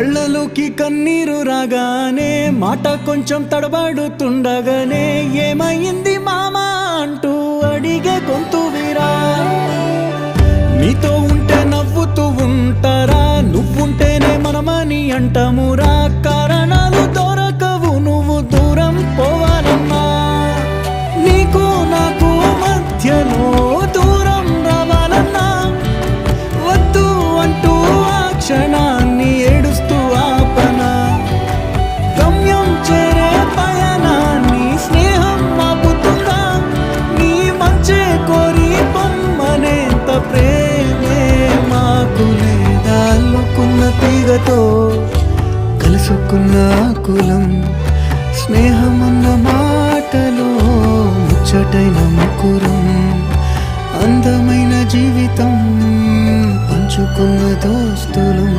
కళ్ళలోకి కన్నీరు రాగానే మాట కొంచెం తడబడుతుండగానే ఏమైంది మామా అంటూ అడిగే గొంతు వీరా. నీతో ఉంటే నవ్వుతూ ఉంటారా, నువ్వుంటేనే మనమని అంటామురా. కారణాలు దొరకవు నువ్వు దూరం పోవాలన్నా, నీకు నాకు మధ్యలో దూరం రావాలన్నా. వద్దు అంటూ ఆ క్షణాన్ని ఏడుస్తూ ఆపనా. గమ్యం చేరే పయనాన్ని స్నేహం ఆపుతుందా. నీ మంచే కోరి పొమ్మనేంత ప్రేమే మాకు లేదా. అల్లుకున్న తీగతో కలుసుకున్న కులం, స్నేహమన్న మాటలో ముచ్చటైన ముకురం. అందమైన జీవితం పంచుకున్న దోస్తులం.